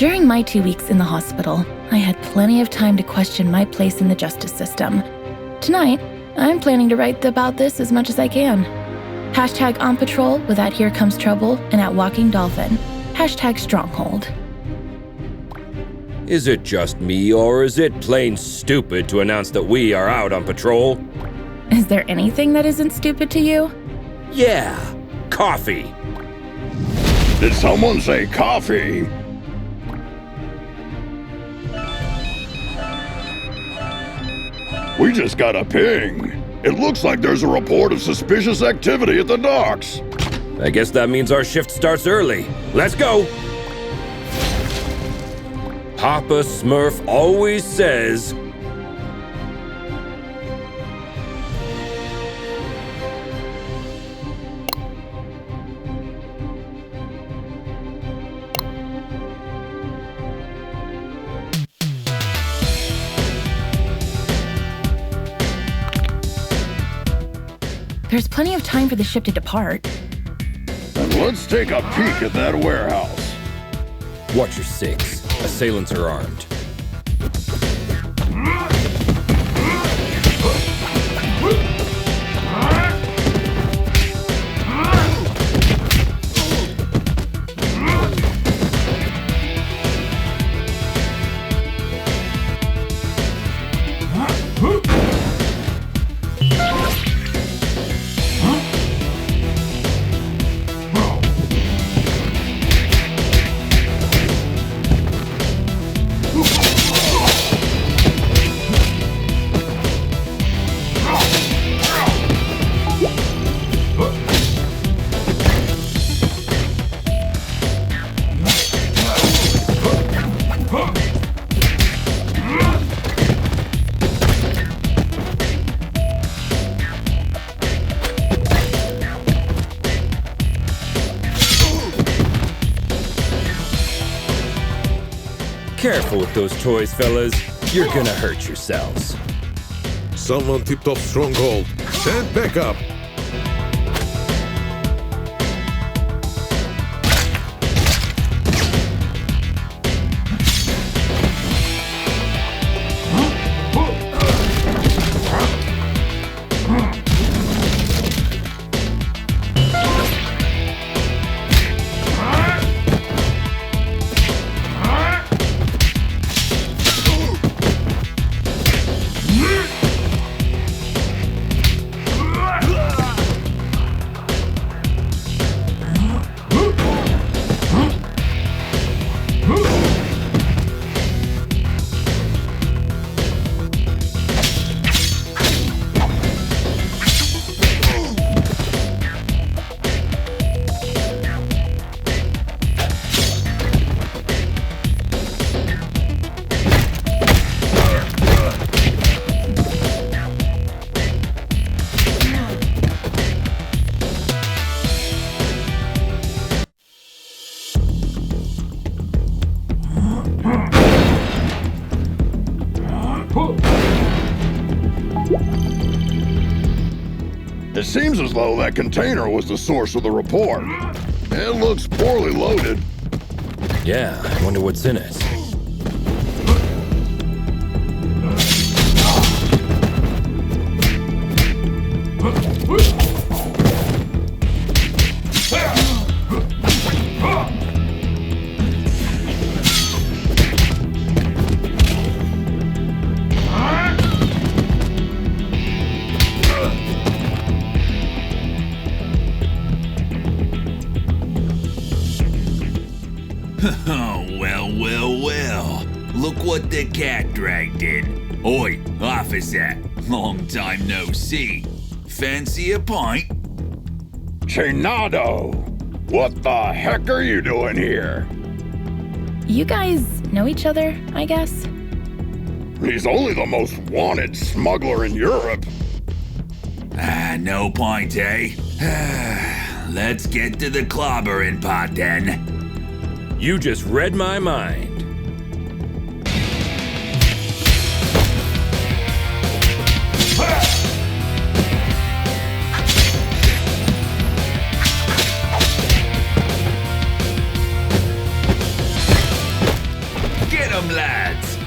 During my 2 weeks in the hospital, I had plenty of time to question my place in the justice system. Tonight, I'm planning to write about this as much as I can. Hashtag on patrol with at Here Comes Trouble and at Walking Dolphin. Hashtag Stronghold. Is it just me, or is it plain stupid to announce that we are out on patrol? Is there anything that isn't stupid to you? Yeah, coffee. Did someone say coffee? We just got a ping. It looks like there's a report of suspicious activity at the docks. I guess that means our shift starts early. Let's go! Papa Smurf always says... There's plenty of time for the ship to depart. And let's take a peek at that warehouse. Watch your six. Assailants are armed. Careful with those toys, fellas. You're gonna hurt yourselves. Someone tipped off Stronghold. Send backup. It seems as though that container was the source of the report. It looks poorly loaded. Yeah, I wonder what's in it. Oh, well. Look what the cat dragged in. Oi, officer. Long time no see. Fancy a pint? Chinado! What the heck are you doing here? You guys know each other, I guess? He's only the most wanted smuggler in Europe. No point, eh? Let's get to the clobbering pot then. You just read my mind. some, lads.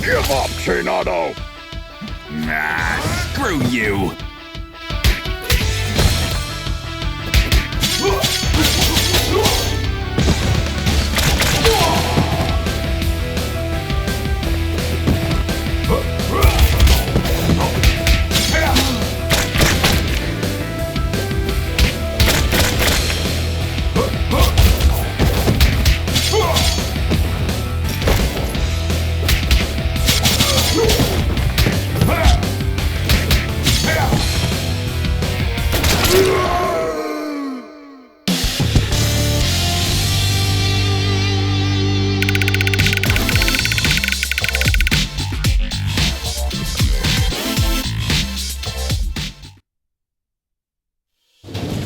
Give up, Chinado! Nah, screw you.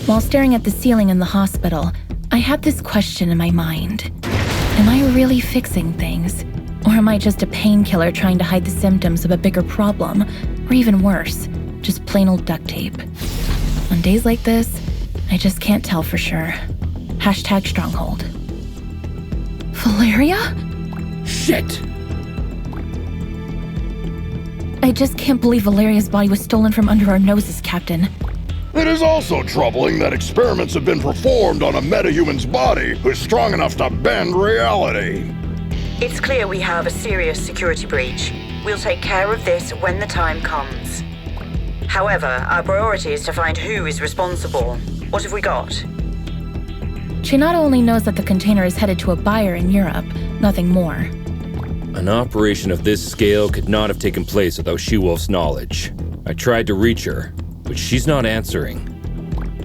While staring at the ceiling in the hospital, I had this question in my mind. Am I really fixing things? Or am I just a painkiller trying to hide the symptoms of a bigger problem? Or even worse, just plain old duct tape? On days like this, I just can't tell for sure. Hashtag Stronghold. Valeria? Shit! I just can't believe Valeria's body was stolen from under our noses, Captain. It is also troubling that experiments have been performed on a metahuman's body who's strong enough to bend reality. It's clear we have a serious security breach. We'll take care of this when the time comes. However, our priority is to find who is responsible. What have we got? Chinado only knows that the container is headed to a buyer in Europe, nothing more. An operation of this scale could not have taken place without She-Wolf's knowledge. I tried to reach her, but she's not answering.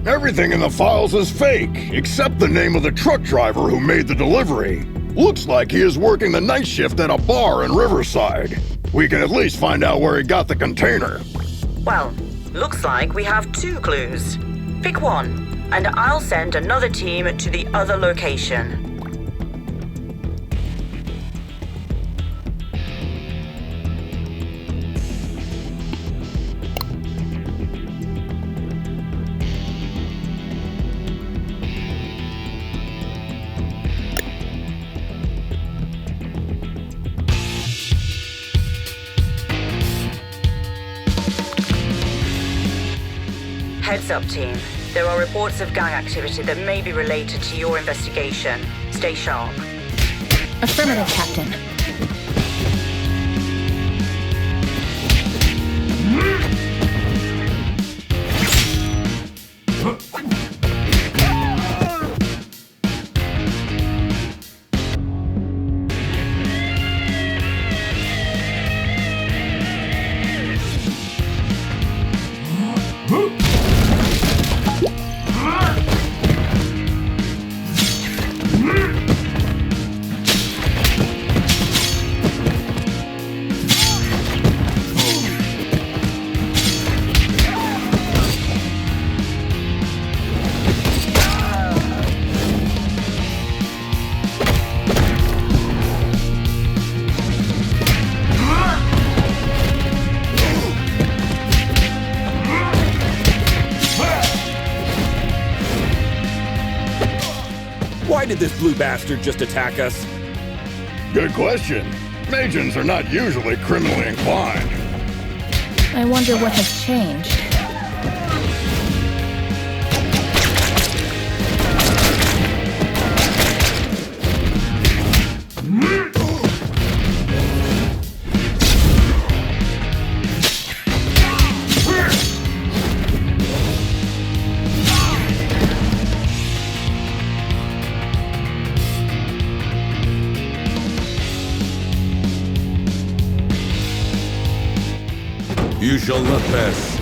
Everything in the files is fake, except the name of the truck driver who made the delivery. Looks like he is working the night shift at a bar in Riverside. We can at least find out where he got the container. Well, looks like we have 2 clues. Pick one, and I'll send another team to the other location. Heads up, team. There are reports of gang activity that may be related to your investigation. Stay sharp. Affirmative, Captain. Why did this blue bastard just attack us? Good question. Magians are not usually criminally inclined. I wonder what has changed. You shall not pass.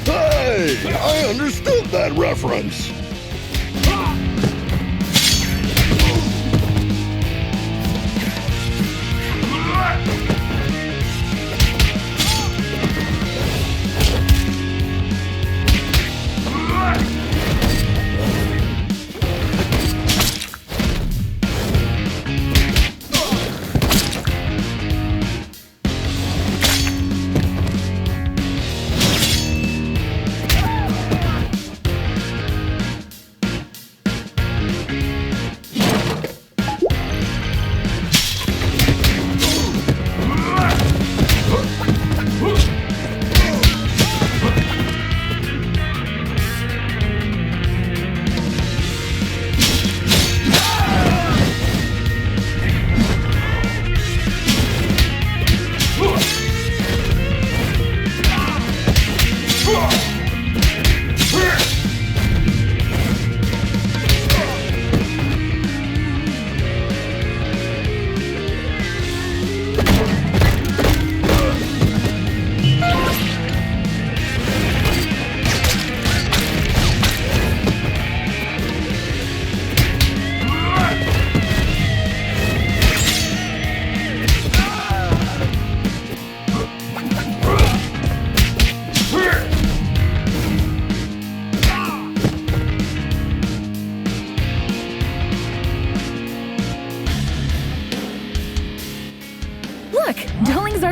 Hey! I understood that reference!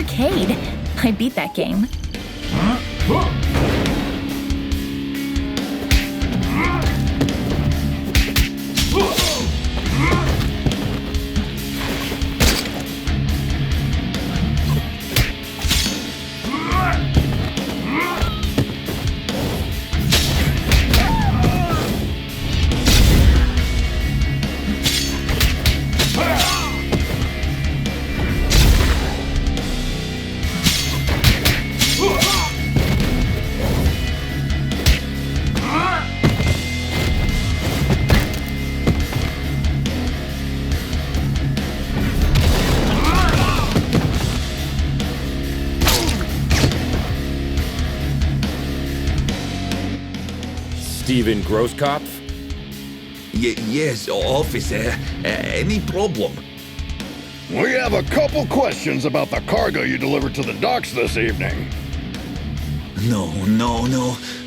arcade. I beat that game. Steven Grosskopf? Yes, officer. Any problem? We have a couple questions about the cargo you delivered to the docks this evening. No.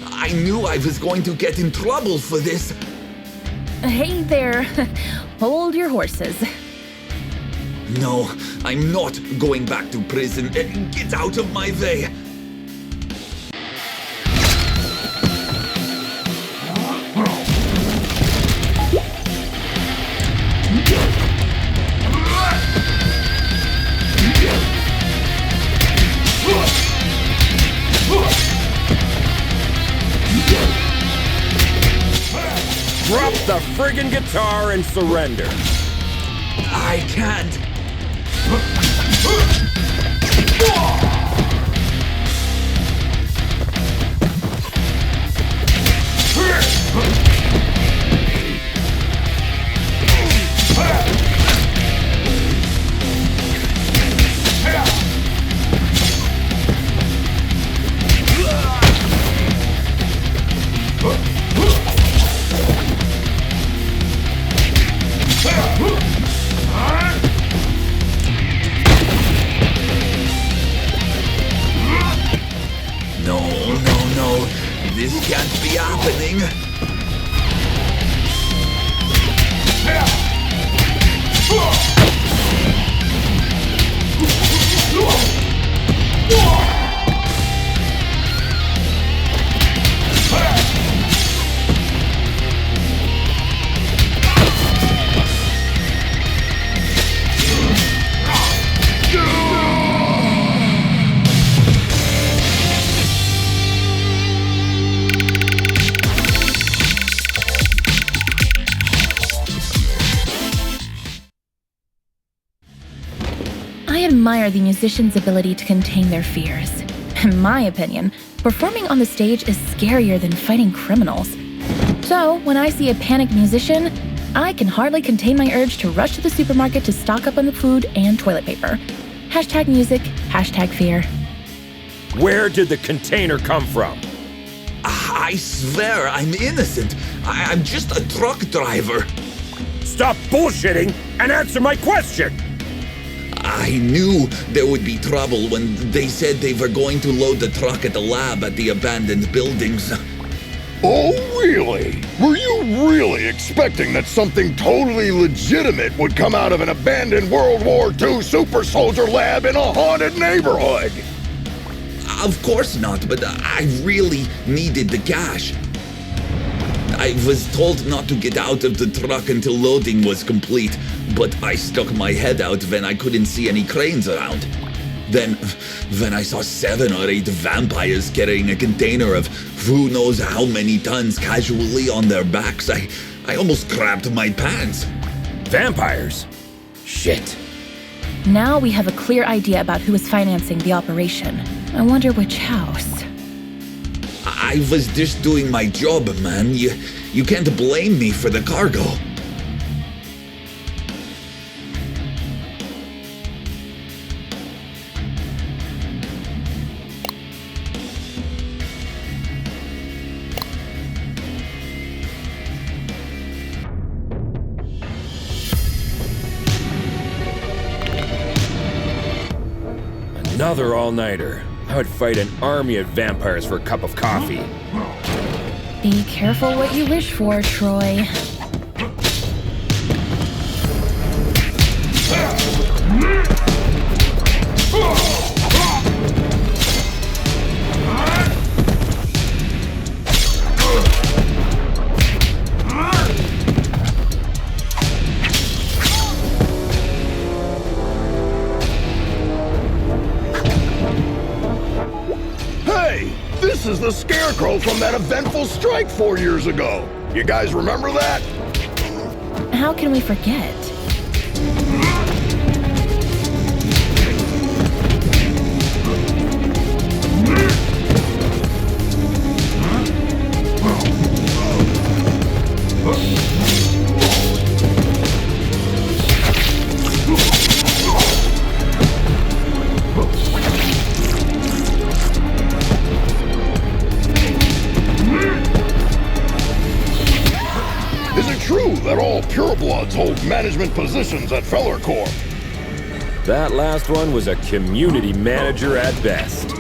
I knew I was going to get in trouble for this. Hey there. Hold your horses. No, I'm not going back to prison. Get out of my way. Drop the friggin' guitar and surrender. I can't. No. This can't be happening. I admire the musicians' ability to contain their fears. In my opinion, performing on the stage is scarier than fighting criminals. So, when I see a panicked musician, I can hardly contain my urge to rush to the supermarket to stock up on the food and toilet paper. Hashtag music, hashtag fear. Where did the container come from? I swear I'm innocent. I'm just a truck driver. Stop bullshitting and answer my question! I knew there would be trouble when they said they were going to load the truck at the lab at the abandoned buildings. Oh, really? Were you really expecting that something totally legitimate would come out of an abandoned World War II super soldier lab in a haunted neighborhood? Of course not, but I really needed the cash. I was told not to get out of the truck until loading was complete, but I stuck my head out when I couldn't see any cranes around. Then, when I saw 7 or 8 vampires carrying a container of who knows how many tons casually on their backs, I almost crapped my pants. Vampires? Shit. Now we have a clear idea about who is financing the operation. I wonder which house. I was just doing my job, man. You can't blame me for the cargo. Another all-nighter. I would fight an army of vampires for a cup of coffee. Be careful what you wish for, Troy. Scarecrow from that eventful strike 4 years ago. You guys remember that? How can we forget? Is it true that all purebloods hold management positions at Feller Corp? That last one was a community manager at best.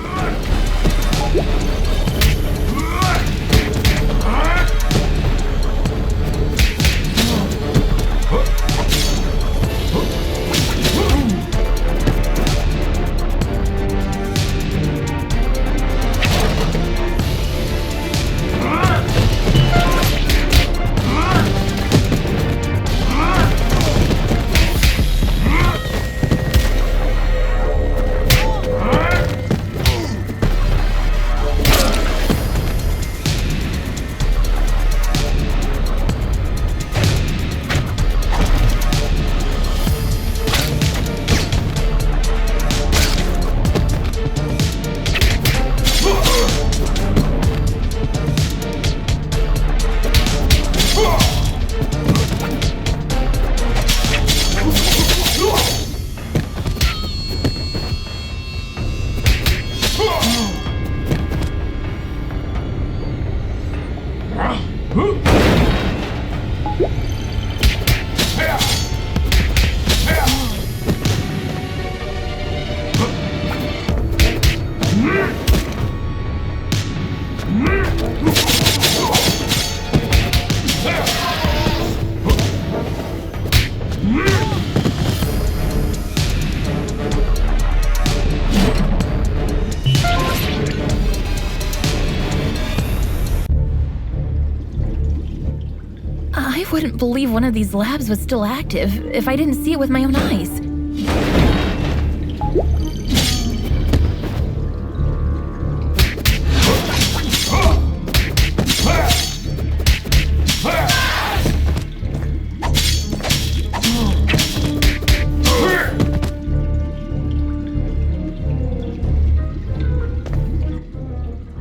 I wouldn't believe one of these labs was still active if I didn't see it with my own eyes.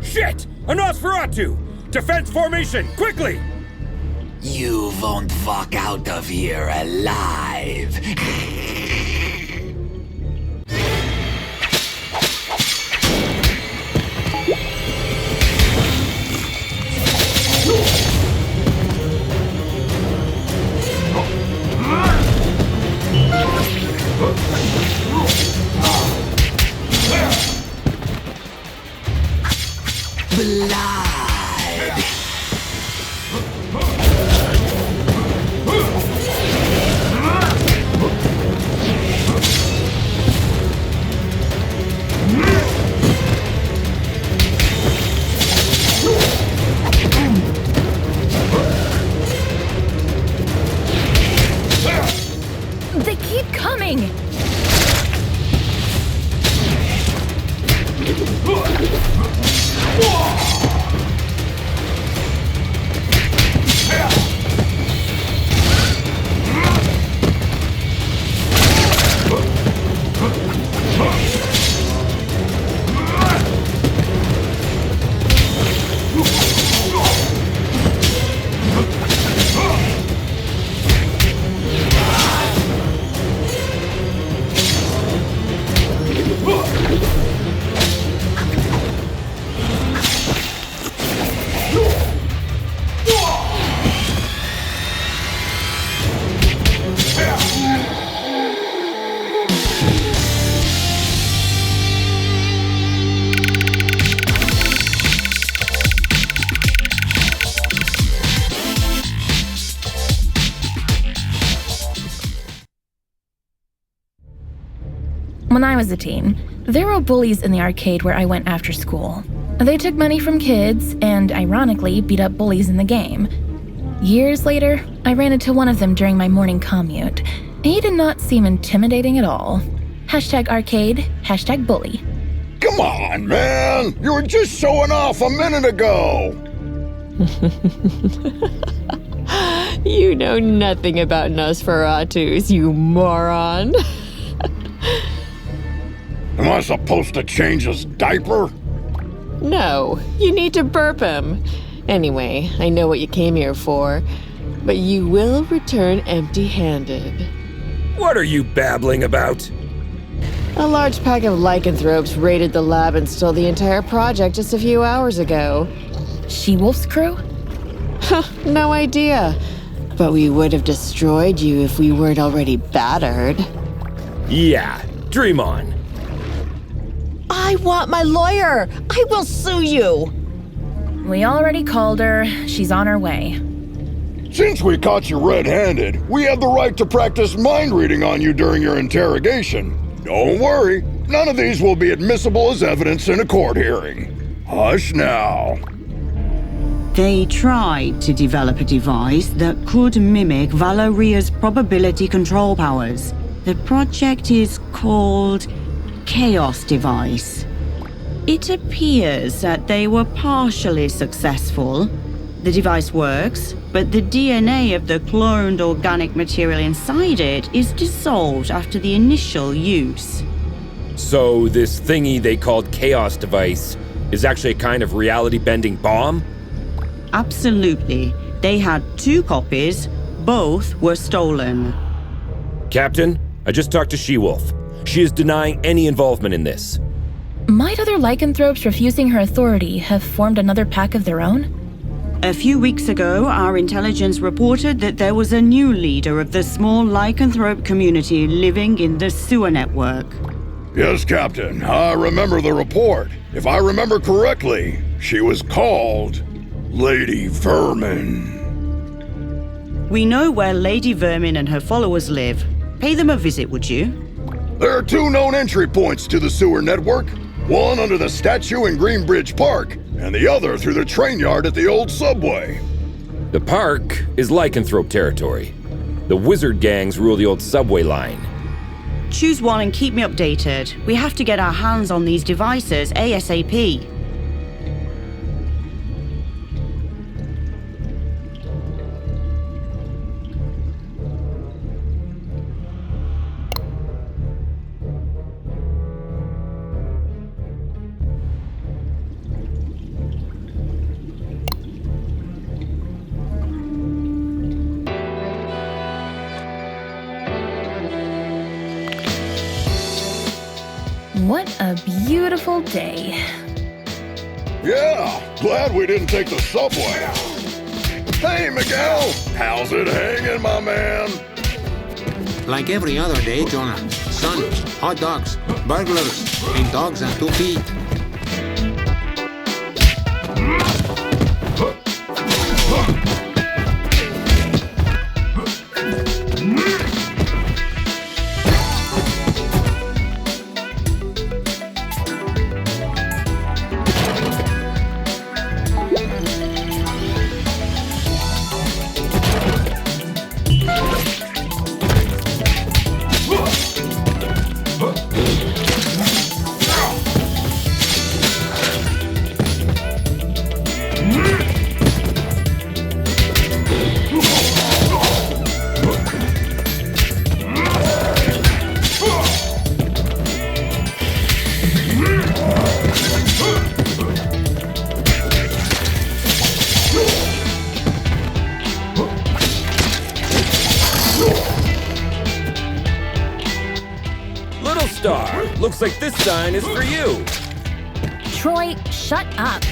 Shit! A Nosferatu! Defense formation, quickly! You won't walk out of here alive. Blood. They keep coming! When I was a teen, there were bullies in the arcade where I went after school. They took money from kids and, ironically, beat up bullies in the game. Years later, I ran into one of them during my morning commute. He did not seem intimidating at all. #arcade, #bully. Come on, man! You were just showing off a minute ago! You know nothing about Nosferatus, you moron. Am I supposed to change his diaper? No, you need to burp him. Anyway, I know what you came here for, but you will return empty-handed. What are you babbling about? A large pack of lycanthropes raided the lab and stole the entire project just a few hours ago. She-Wolf's crew? No idea. But we would have destroyed you if we weren't already battered. Yeah, dream on. I want my lawyer! I will sue you! We already called her. She's on her way. Since we caught you red-handed, we have the right to practice mind reading on you during your interrogation. Don't worry, none of these will be admissible as evidence in a court hearing. Hush now. They tried to develop a device that could mimic Valoria's probability control powers. The project is called Chaos Device. It appears that they were partially successful. The device works, but the DNA of the cloned organic material inside it is dissolved after the initial use. So this thingy they called Chaos Device is actually a kind of reality-bending bomb? Absolutely. They had 2 copies. Both were stolen. Captain, I just talked to She-Wolf. She is denying any involvement in this. Might other lycanthropes refusing her authority have formed another pack of their own? A few weeks ago, our intelligence reported that there was a new leader of the small lycanthrope community living in the sewer network. Yes, Captain, I remember the report. If I remember correctly, she was called Lady Vermin. We know where Lady Vermin and her followers live. Pay them a visit, would you? There are 2 known entry points to the sewer network. One under the statue in Greenbridge Park, and the other through the train yard at the old subway. The park is lycanthrope territory. The wizard gangs rule the old subway line. Choose one and keep me updated. We have to get our hands on these devices ASAP. What a beautiful day. Yeah, glad we didn't take the subway. Hey, Miguel, how's it hanging, my man? Like every other day, Jonah. Sun, hot dogs, burglars, and dogs on 2 feet. Looks like this sign is for you. Troy, shut up.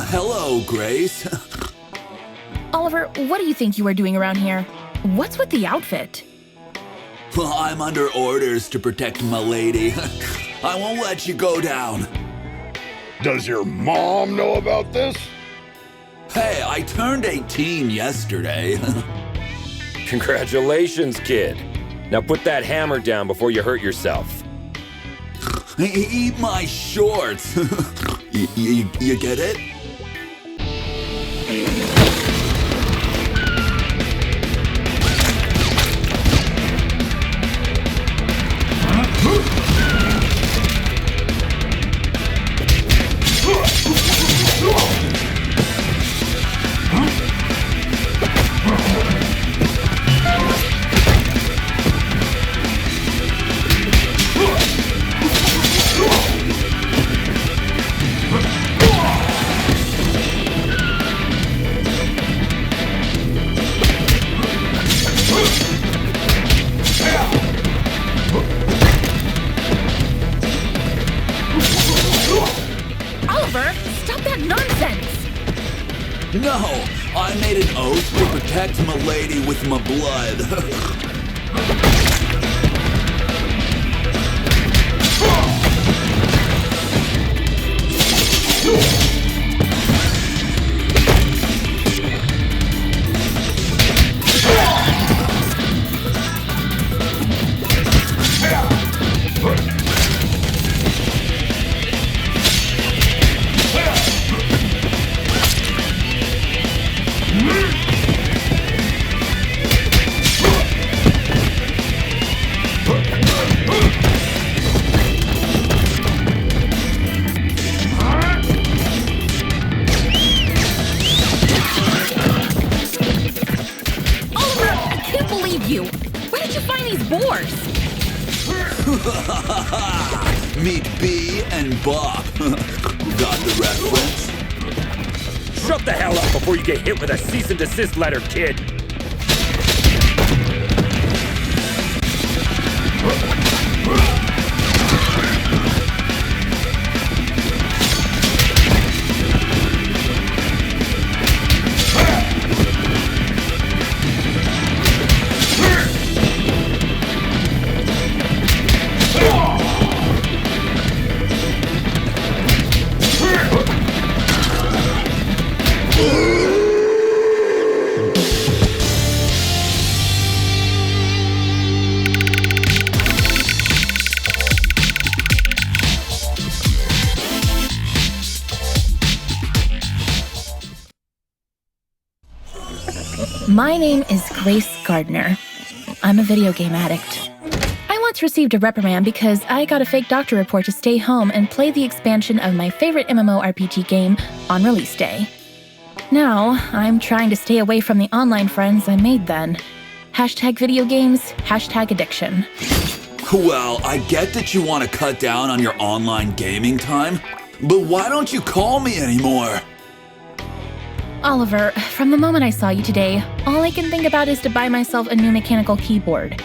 Hello, Grace. Oliver, what do you think you are doing around here? What's with the outfit? Well, I'm under orders to protect my lady. I won't let you go down. Does your mom know about this? Hey, I turned 18 yesterday. Congratulations, kid. Now put that hammer down before you hurt yourself. Eat my shorts. You get it? Oliver, stop that nonsense! No, I made an oath to protect my lady with my blood. boars! Meet B and Bob. Got the reference? Shut the hell up before you get hit with a cease and desist letter, kid! My name is Grace Gardner. I'm a video game addict. I once received a reprimand because I got a fake doctor report to stay home and play the expansion of my favorite MMORPG game on release day. Now, I'm trying to stay away from the online friends I made then. #video games, #addiction. Well, I get that you want to cut down on your online gaming time, but why don't you call me anymore? Oliver, from the moment I saw you today, all I can think about is to buy myself a new mechanical keyboard.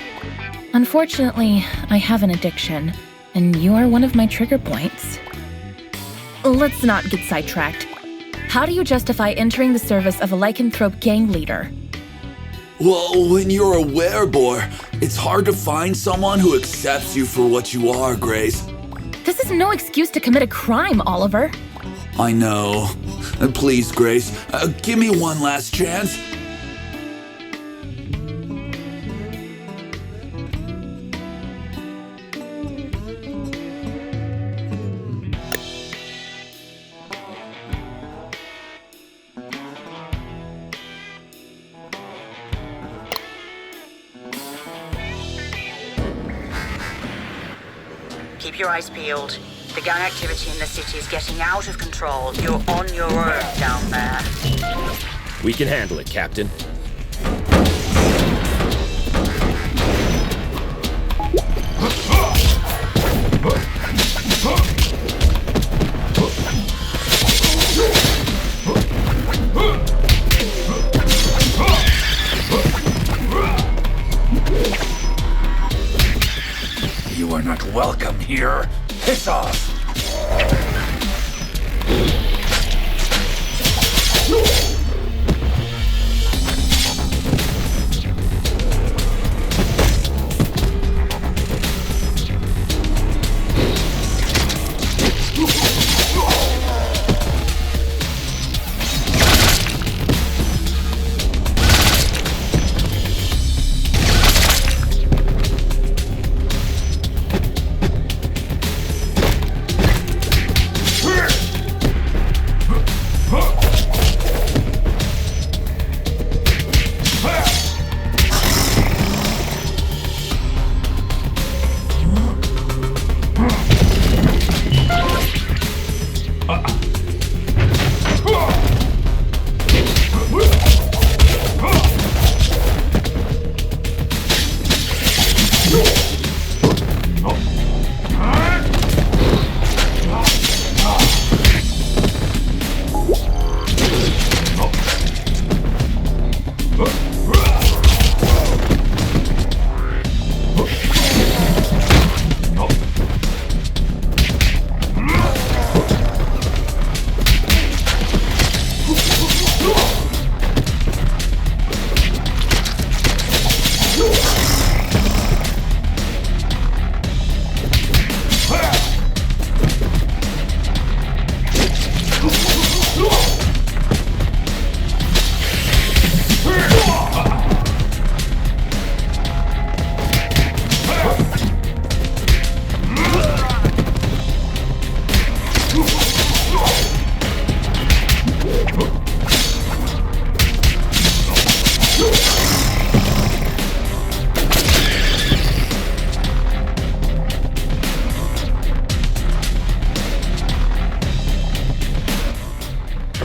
Unfortunately, I have an addiction, and you are one of my trigger points. Let's not get sidetracked. How do you justify entering the service of a lycanthrope gang leader? Well, when you're a werebore, it's hard to find someone who accepts you for what you are, Grace. This is no excuse to commit a crime, Oliver. I know. Please, Grace, give me one last chance. Keep your eyes peeled. The gang activity in the city is getting out of control. You're on your own down there. We can handle it, Captain. You are not welcome here. Piss off!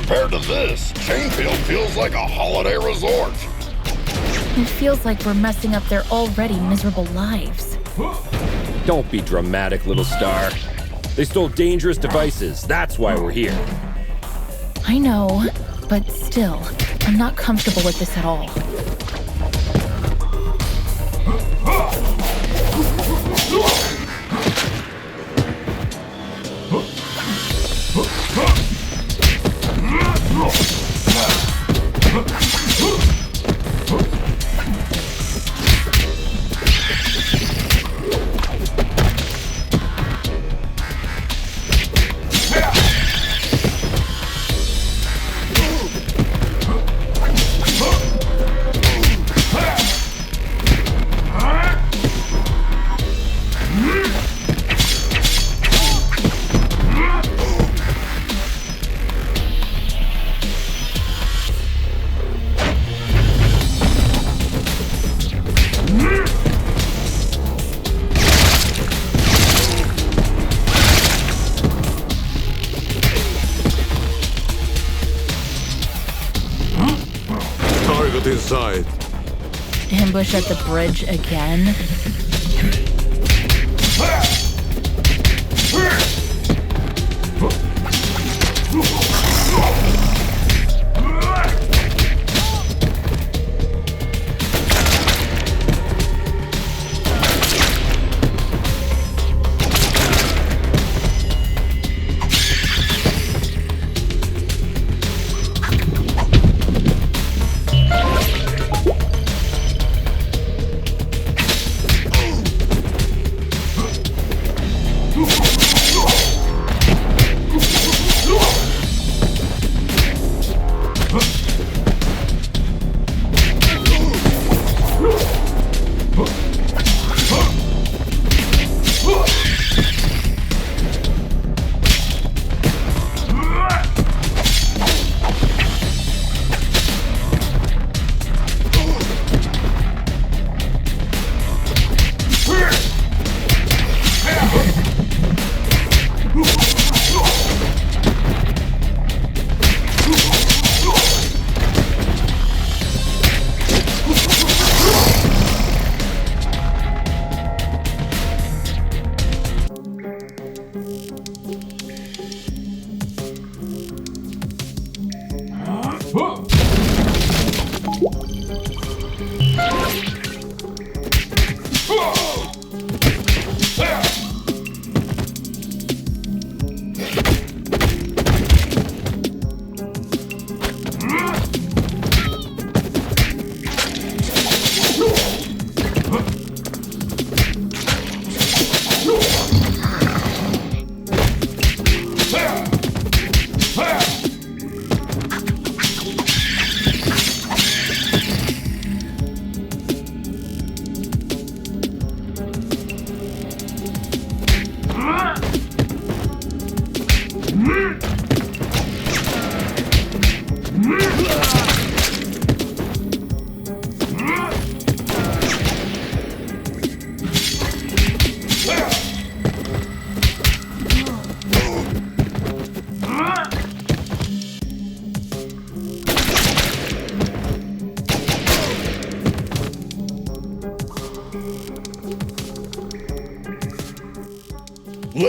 Compared to this, Chainfield feels like a holiday resort. It feels like we're messing up their already miserable lives. Don't be dramatic, little star. They stole dangerous devices. That's why we're here. I know, but still, I'm not comfortable with this at all. Inside. Ambush at the bridge again?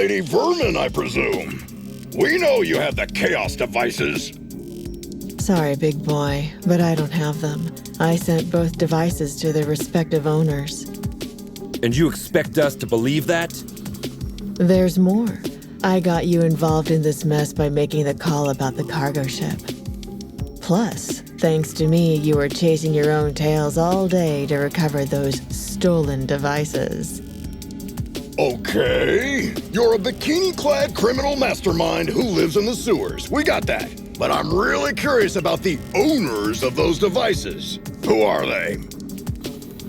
Lady Vermin, I presume. We know you have the Chaos devices. Sorry, big boy, but I don't have them. I sent both devices to their respective owners. And you expect us to believe that? There's more. I got you involved in this mess by making the call about the cargo ship. Plus, thanks to me, you were chasing your own tails all day to recover those stolen devices. Okay, you're a bikini-clad criminal mastermind who lives in the sewers. We got that. But I'm really curious about the owners of those devices. Who are they?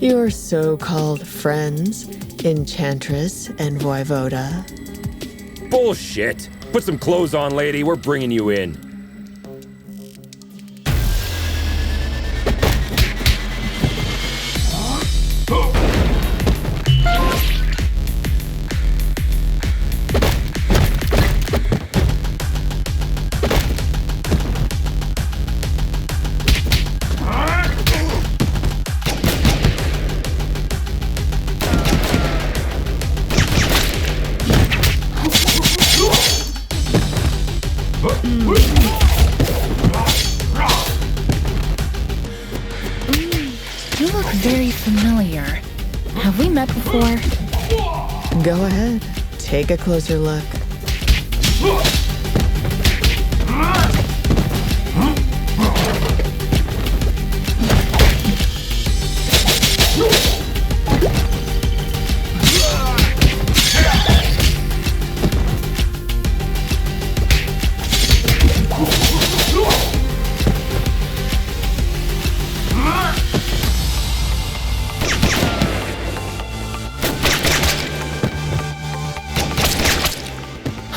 Your so-called friends, Enchantress and Voivoda. Bullshit! Put some clothes on, lady. We're bringing you in. You look very familiar. Have we met before? Go ahead, take a closer look.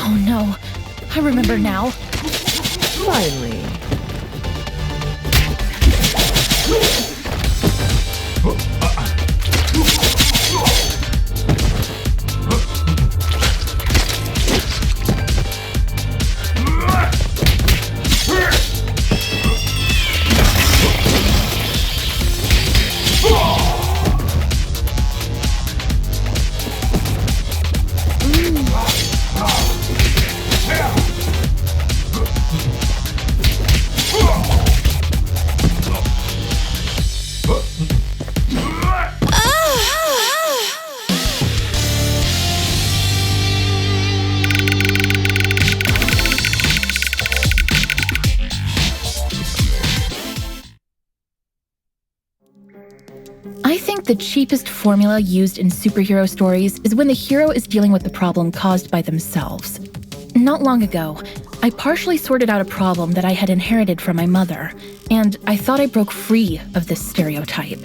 Oh no, I remember now. Finally. I think the cheapest formula used in superhero stories is when the hero is dealing with the problem caused by themselves. Not long ago, I partially sorted out a problem that I had inherited from my mother, and I thought I broke free of this stereotype.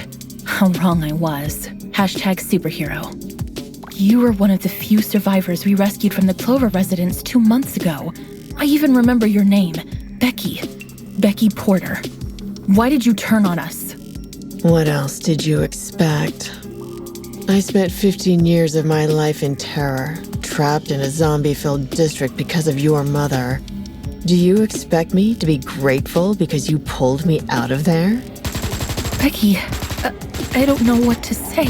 How wrong I was. #superhero. You were one of the few survivors we rescued from the Clover residence 2 months ago. I even remember your name, Becky. Becky Porter. Why did you turn on us? What else did you expect? I spent 15 years of my life in terror, trapped in a zombie-filled district because of your mother. Do you expect me to be grateful because you pulled me out of there? Becky, I don't know what to say.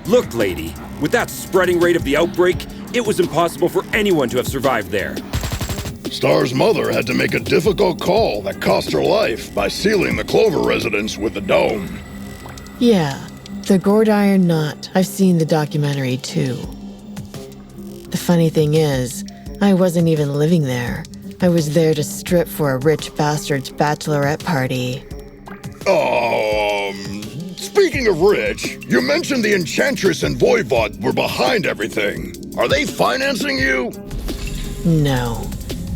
Look, lady, with that spreading rate of the outbreak, it was impossible for anyone to have survived there. Star's mother had to make a difficult call that cost her life by sealing the Clover residence with a dome. Yeah, the gourd iron knot. I've seen the documentary too. The funny thing is, I wasn't even living there. I was there to strip for a rich bastard's bachelorette party. Speaking of rich, you mentioned the Enchantress and Voivod were behind everything. Are they financing you? No.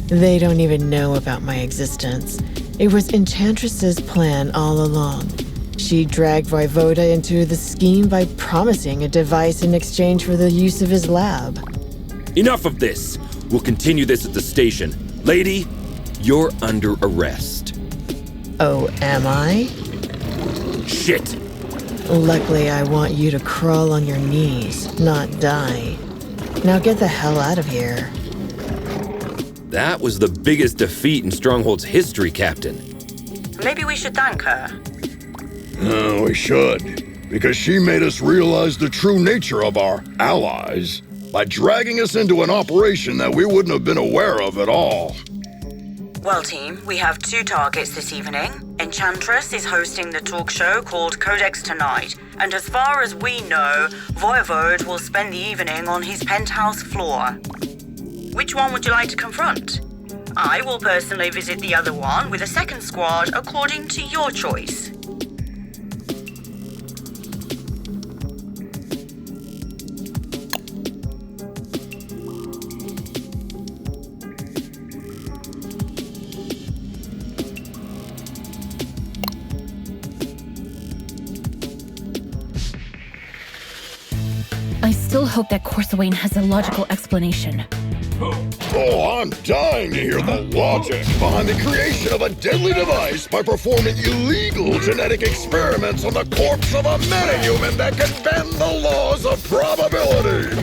They don't even know about my existence. It was Enchantress's plan all along. She dragged Voivoda into the scheme by promising a device in exchange for the use of his lab. Enough of this. We'll continue this at the station. Lady, you're under arrest. Oh, am I? Shit! Luckily, I want you to crawl on your knees, not die. Now get the hell out of here. That was the biggest defeat in Stronghold's history, Captain. Maybe we should thank her. We should, because she made us realize the true nature of our allies. by dragging us into an operation that we wouldn't have been aware of at all. Well, team, we have 2 targets this evening. Enchantress is hosting the talk show called Codex Tonight, and as far as we know, Voivode will spend the evening on his penthouse floor. Which one would you like to confront? I will personally visit the other one with a second squad according to your choice. I still hope that Corsawane has a logical explanation. Oh, I'm dying to hear the logic behind the creation of a deadly device by performing illegal genetic experiments on the corpse of a metahuman that can bend the laws of probability.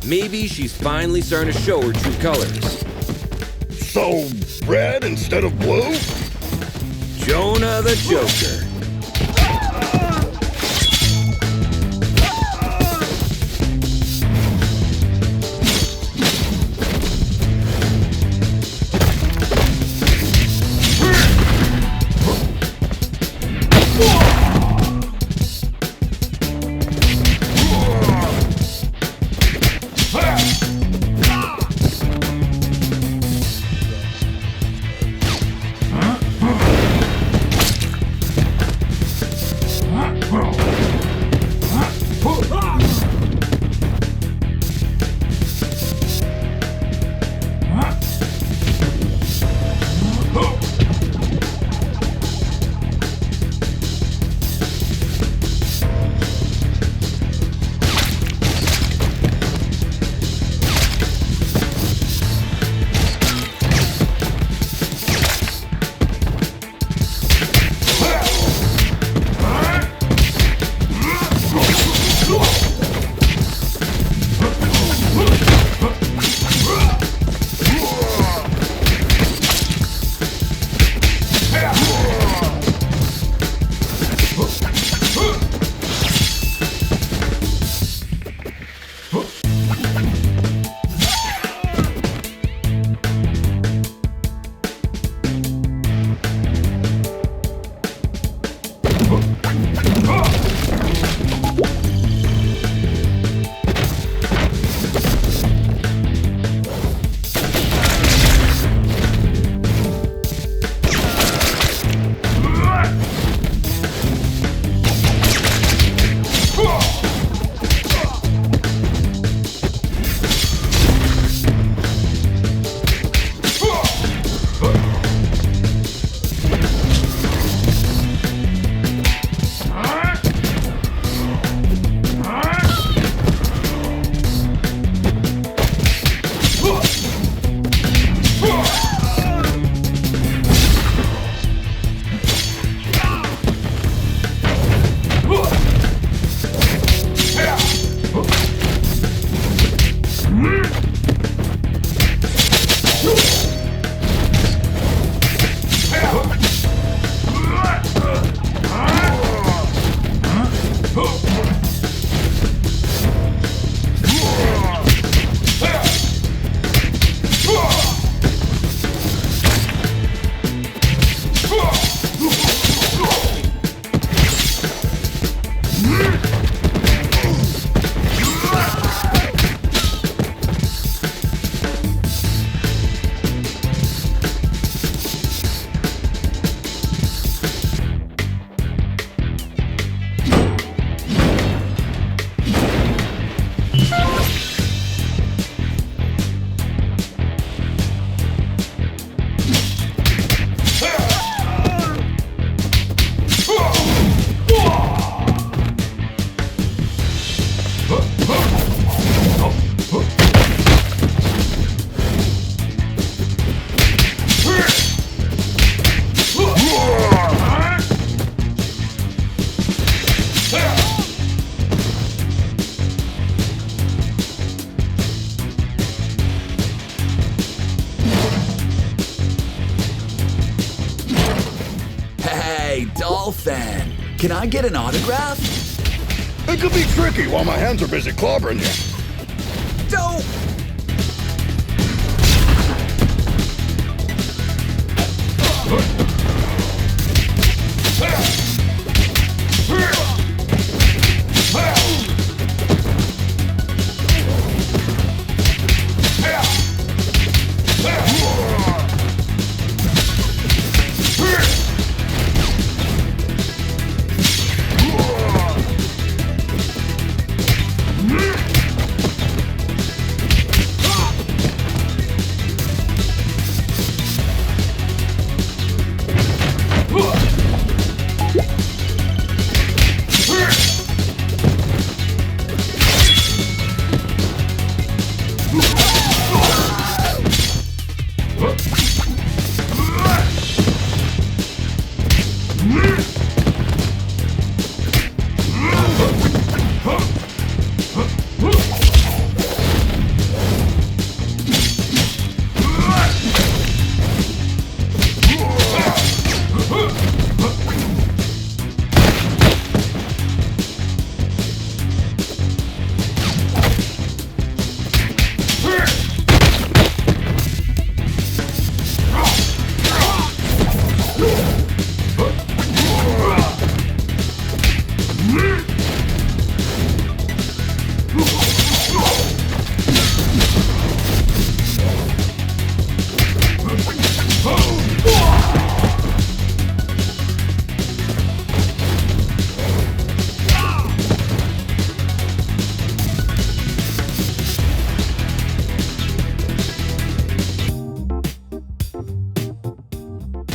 Maybe she's finally starting to show her true colors. So, red instead of blue? Jonah the Joker. Dolphin, can I get an autograph? It could be tricky while my hands are busy clobbering you.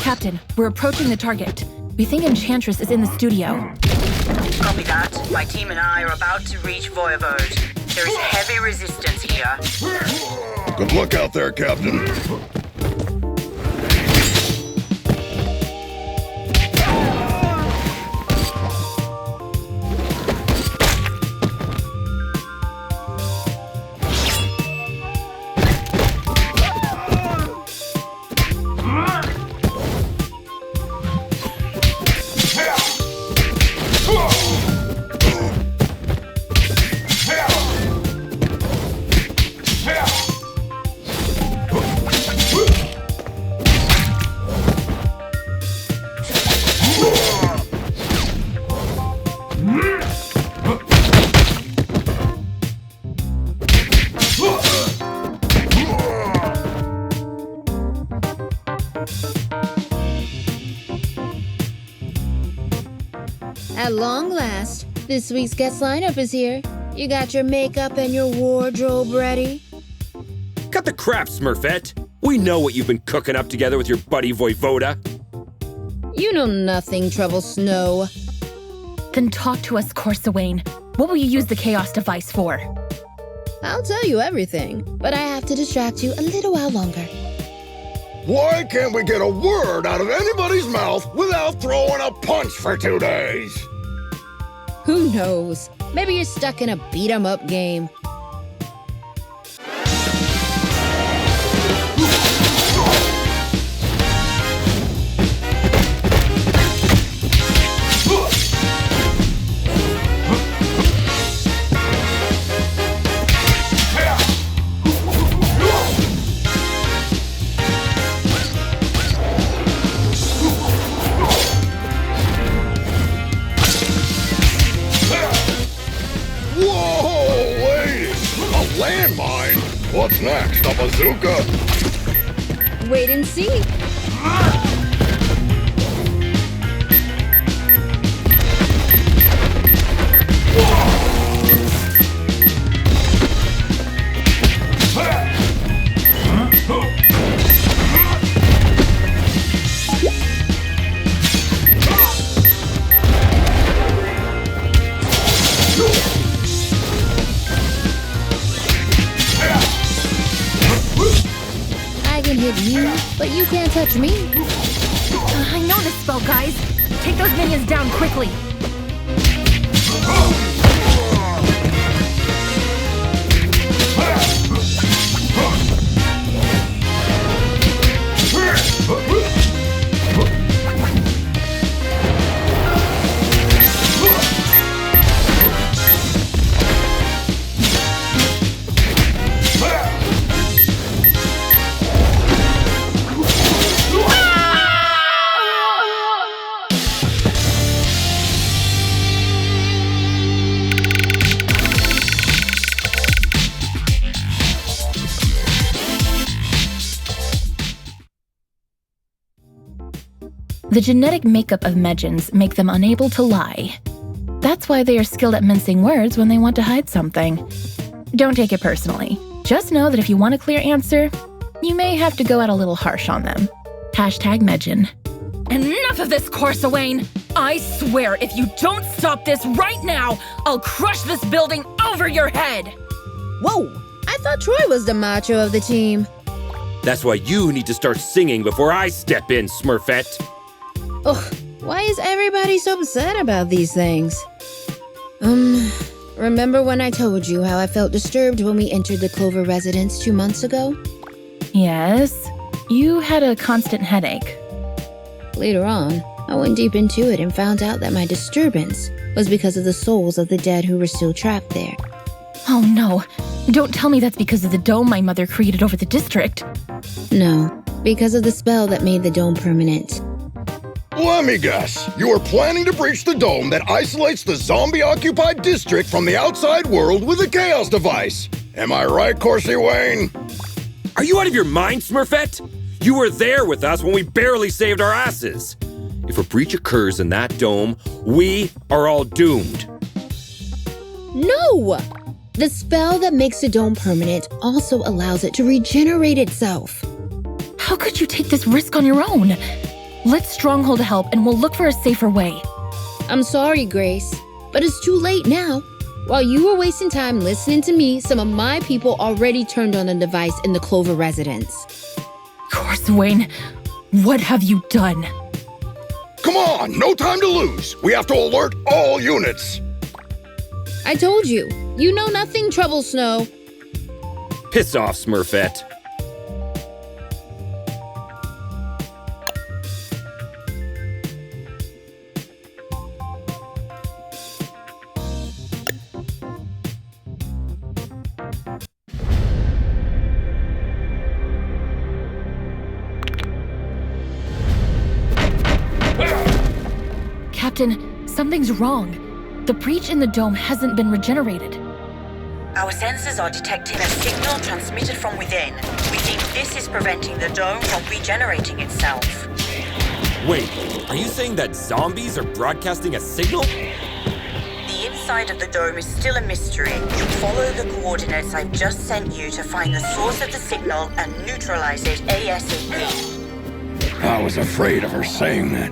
Captain, we're approaching the target. We think Enchantress is in the studio. Copy that. My team and I are about to reach Voivode. There is heavy resistance here. Good luck out there, Captain. At long last, this week's guest lineup is here. You got your makeup and your wardrobe ready? Cut the crap, Smurfette. We know what you've been cooking up together with your buddy Voivoda. You know nothing, Trouble Snow. Then talk to us, Corsawane. What will you use the Chaos device for? I'll tell you everything, but I have to distract you a little while longer. Why can't we get a word out of anybody's mouth without throwing a punch for 2 days? Who knows? Maybe you're stuck in a beat-em-up game. What's next, a bazooka? Wait and see. Hit you, but you can't touch me. I know this spell, guys. Take those minions down quickly. The genetic makeup of Medgens make them unable to lie. That's why they are skilled at mincing words when they want to hide something. Don't take it personally. Just know that if you want a clear answer, you may have to go out a little harsh on them. #Medgen. Enough of this, Corsawane! I swear, if you don't stop this right now, I'll crush this building over your head! Whoa! I thought Troy was the macho of the team. That's why you need to start singing before I step in, Smurfette. Ugh, why is everybody so upset about these things? Remember when I told you how I felt disturbed when we entered the Clover residence 2 months ago? Yes, you had a constant headache. Later on, I went deep into it and found out that my disturbance was because of the souls of the dead who were still trapped there. Oh no, don't tell me that's because of the dome my mother created over the district. No, because of the spell that made the dome permanent. Let me guess. You are planning to breach the dome that isolates the zombie-occupied district from the outside world with a Chaos device. Am I right, Corsawane? Are you out of your mind, Smurfette? You were there with us when we barely saved our asses. If a breach occurs in that dome, we are all doomed. No! The spell that makes the dome permanent also allows it to regenerate itself. How could you take this risk on your own? Let Stronghold help and we'll look for a safer way. I'm sorry, Grace, but it's too late now. While you were wasting time listening to me, some of my people already turned on the device in the Clover residence. Corswain, what have you done? Come on, no time to lose. We have to alert all units. I told you. You know nothing, Trouble Snow. Piss off, Smurfette. Captain, something's wrong. The breach in the dome hasn't been regenerated. Our sensors are detecting a signal transmitted from within. We think this is preventing the dome from regenerating itself. Wait, are you saying that zombies are broadcasting a signal? The inside of the dome is still a mystery. Follow the coordinates I've just sent you to find the source of the signal and neutralize it ASAP. I was afraid of her saying that.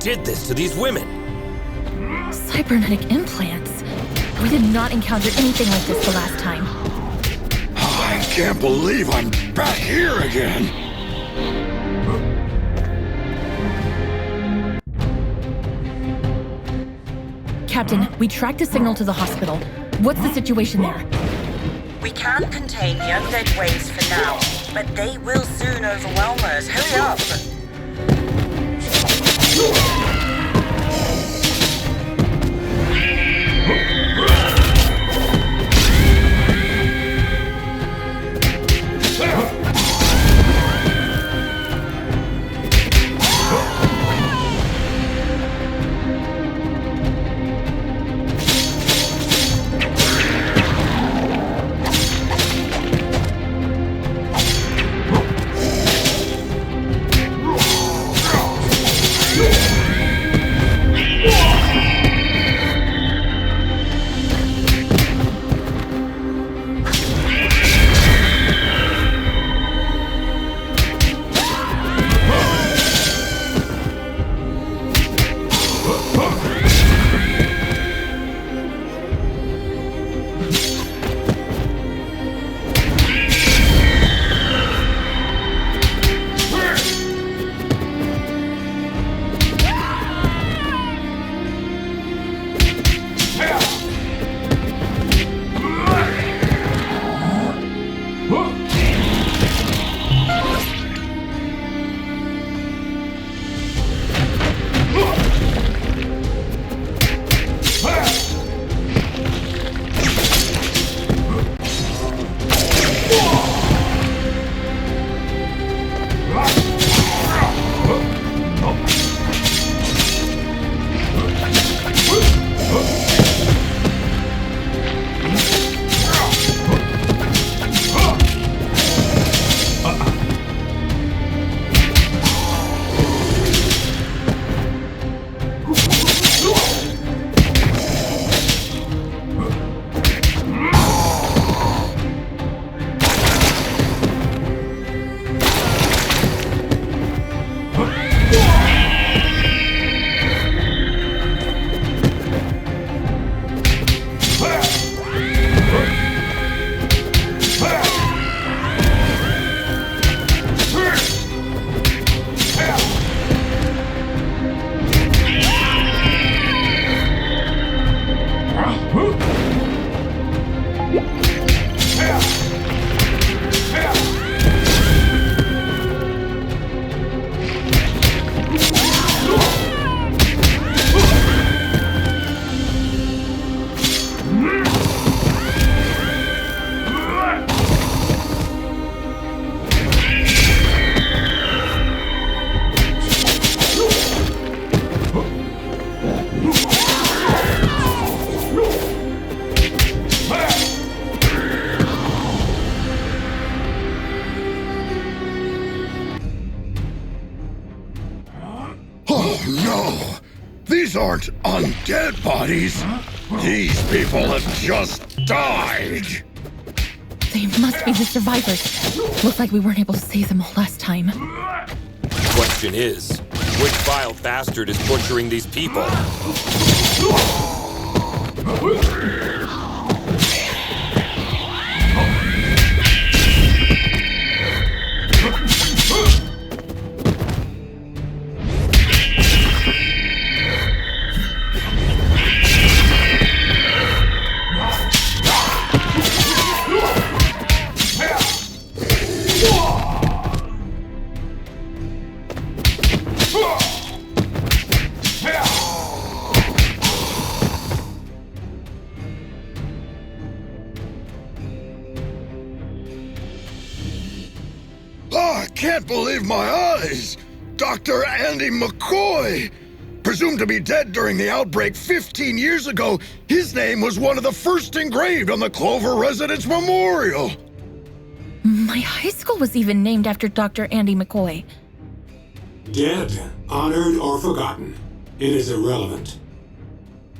did this to these women? Cybernetic implants? We did not encounter anything like this the last time. I can't believe I'm back here again. Captain, we tracked the signal to the hospital. What's the situation there? We can contain the undead waves for now, but they will soon overwhelm us. Hurry up! Yeah. No! These aren't undead bodies! These people have just died! They must be the survivors. Looks like we weren't able to save them all last time. The question is, which vile bastard is butchering these people? I can't believe my eyes! Dr. Andy McCoy! Presumed to be dead during the outbreak 15 years ago, his name was one of the first engraved on the Clover Residence Memorial! My high school was even named after Dr. Andy McCoy. Dead, honored, or forgotten. It is irrelevant.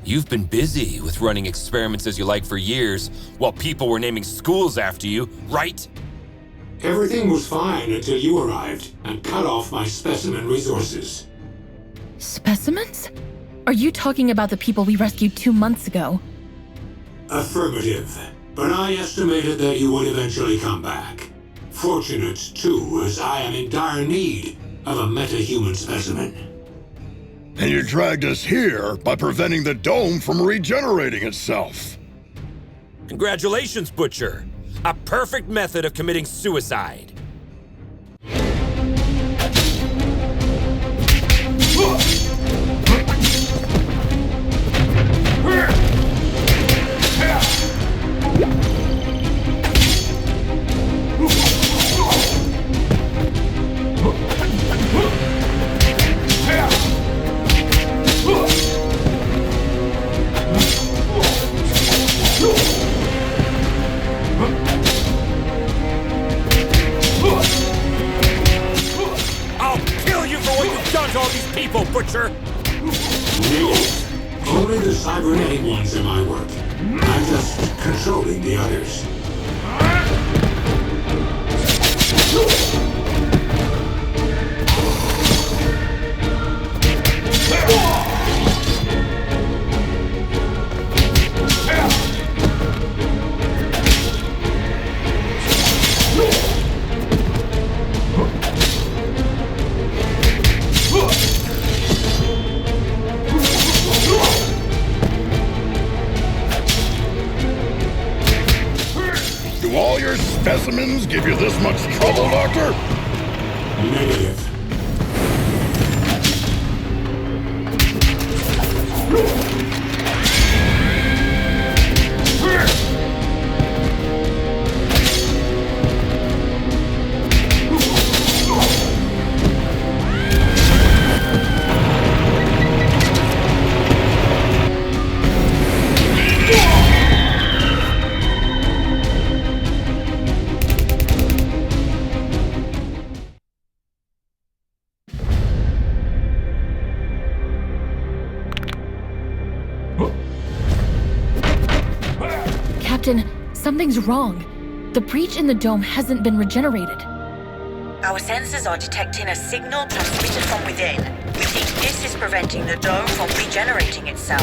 You've been busy with running experiments as you like for years, while people were naming schools after you, right? Everything was fine until you arrived and cut off my specimen resources. Specimens? Are you talking about the people we rescued 2 months ago? Affirmative. But I estimated that you would eventually come back. Fortunate, too, as I am in dire need of a metahuman specimen. And you dragged us here by preventing the dome from regenerating itself. Congratulations, Butcher! A perfect method of committing suicide. All these people, Butcher! No. Only the cybernetic ones in my work. I'm just controlling the others. Do all your specimens give you this much trouble, Doctor? Negative. Captain, something's wrong. The breach in the dome hasn't been regenerated. Our sensors are detecting a signal transmitted from within. We think this is preventing the dome from regenerating itself.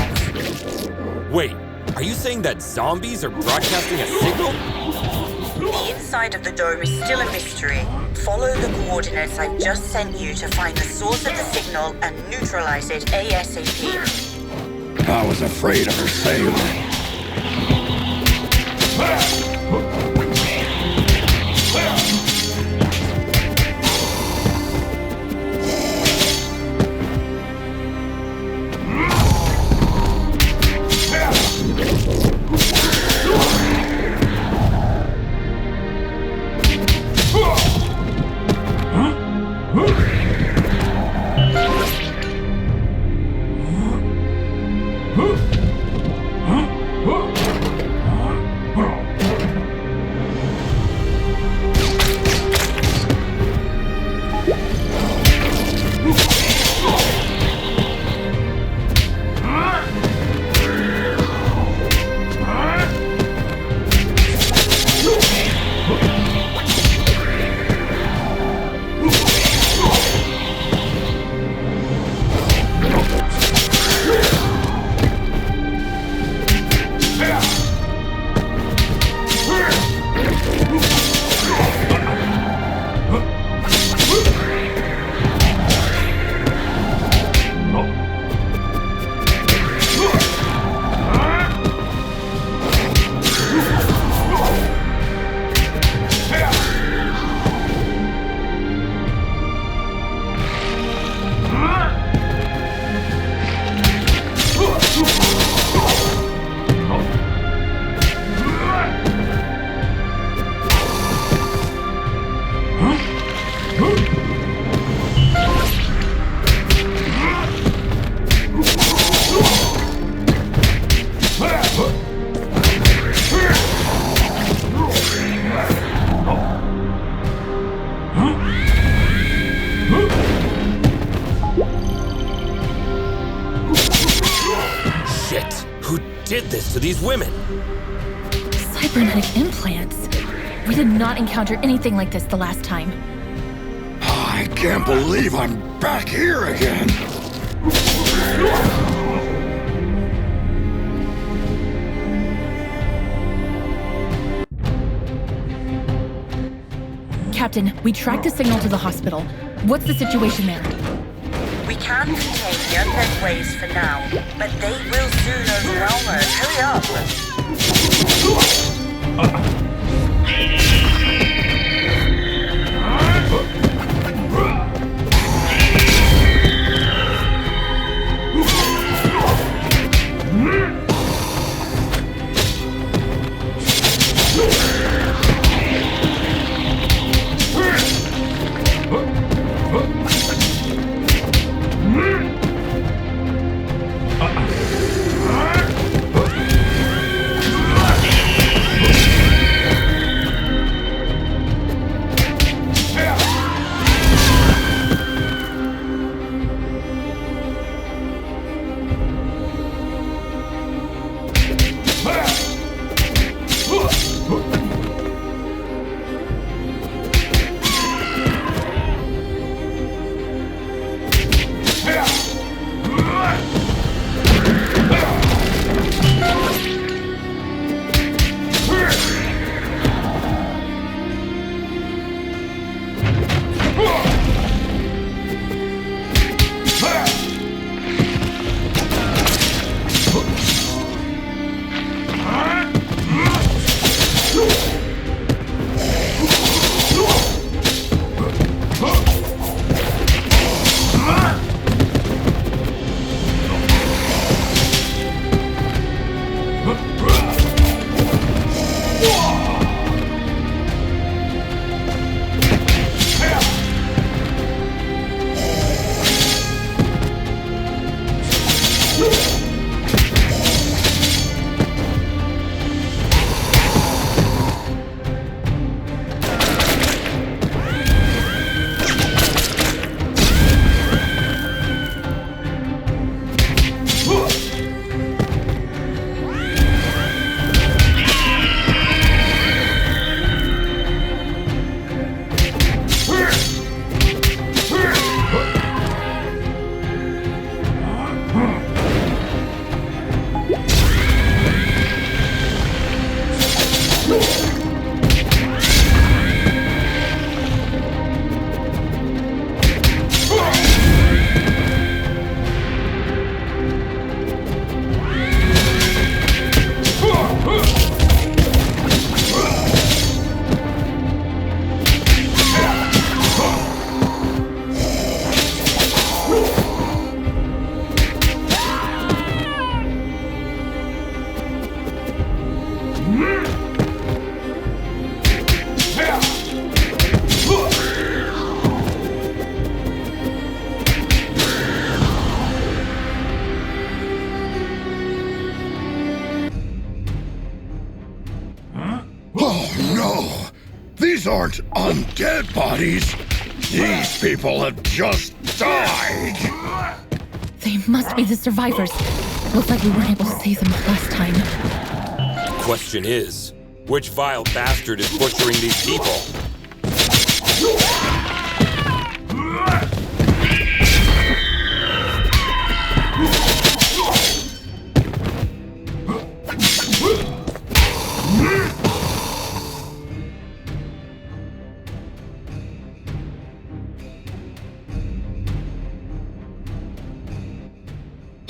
Wait, are you saying that zombies are broadcasting a signal? The inside of the dome is still a mystery. Follow the coordinates I've just sent you to find the source of the signal and neutralize it ASAP. I was afraid of her sailing. this to these women? Cybernetic implants? We did not encounter anything like this the last time. I can't believe I'm back here again. Captain, we tracked the signal to the hospital. What's the situation there? We can contain the undead waves for now, but they will soon overwhelm us. Hurry up! These aren't undead bodies. These people have just died. They must be the survivors. Looks like we weren't able to save them last time. Question is, which vile bastard is butchering these people?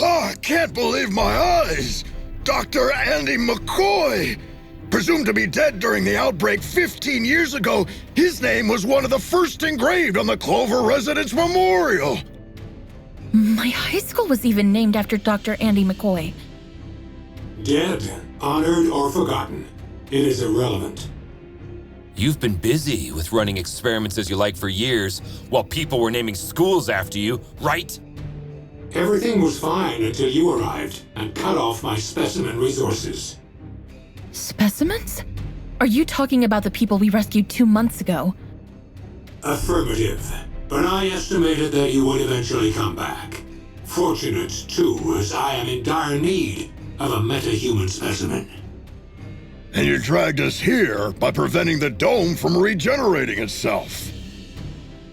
I can't believe my eyes! Dr. Andy McCoy! Presumed to be dead during the outbreak 15 years ago, his name was one of the first engraved on the Clover Residence Memorial! My high school was even named after Dr. Andy McCoy. Dead, honored, or forgotten. It is irrelevant. You've been busy with running experiments as you like for years, while people were naming schools after you, right? Everything was fine until you arrived and cut off my specimen resources. Specimens? Are you talking about the people we rescued 2 months ago? Affirmative. But I estimated that you would eventually come back. Fortunate, too, as I am in dire need of a metahuman specimen. And you dragged us here by preventing the dome from regenerating itself.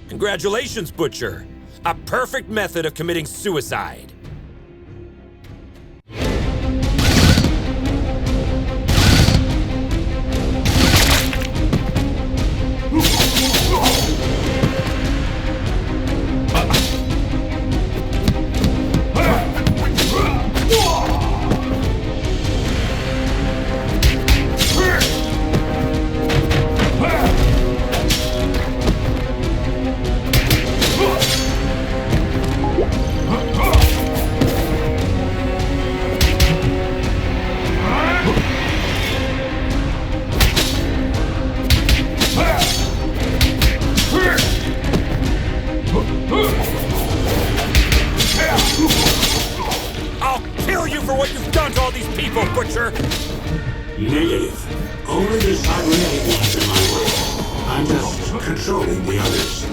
Congratulations, Butcher. A perfect method of committing suicide. I'll kill you for what you've done to all these people, Butcher! Negative. Only the cybernetic ones in my way. I'm just controlling the others.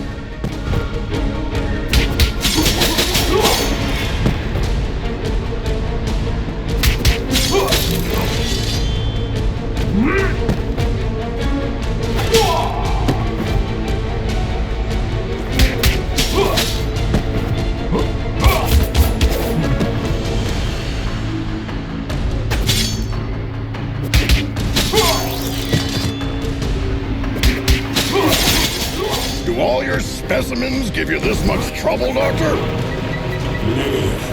Do all your specimens give you this much trouble, Doctor? Negative.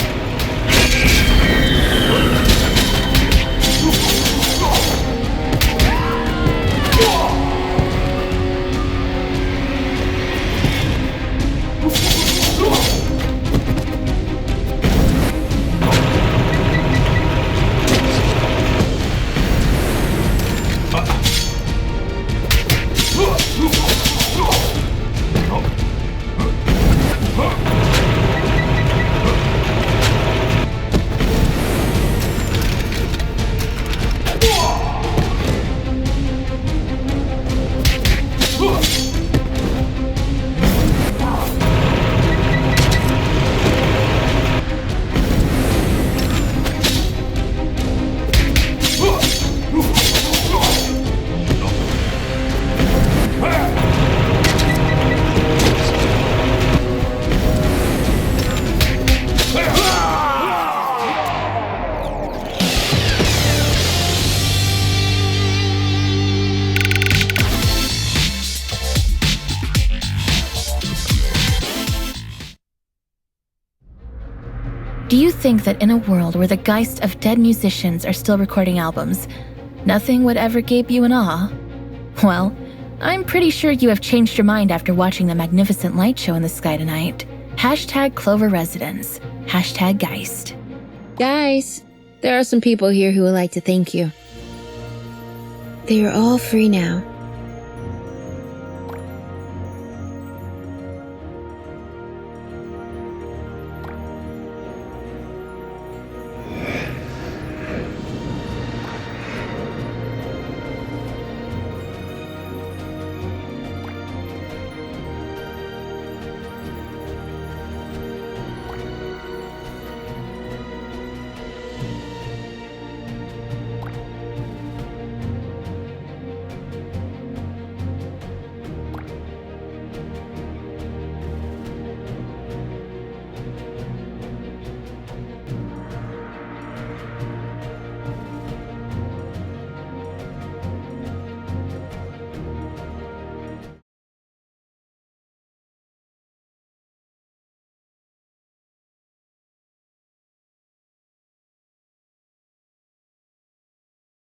Do you think that in a world where the geists of dead musicians are still recording albums, nothing would ever gape you in awe? Well, I'm pretty sure you have changed your mind after watching the magnificent light show in the sky tonight. Hashtag Clover Residence. Hashtag Geist. Guys, there are some people here who would like to thank you. They are all free now.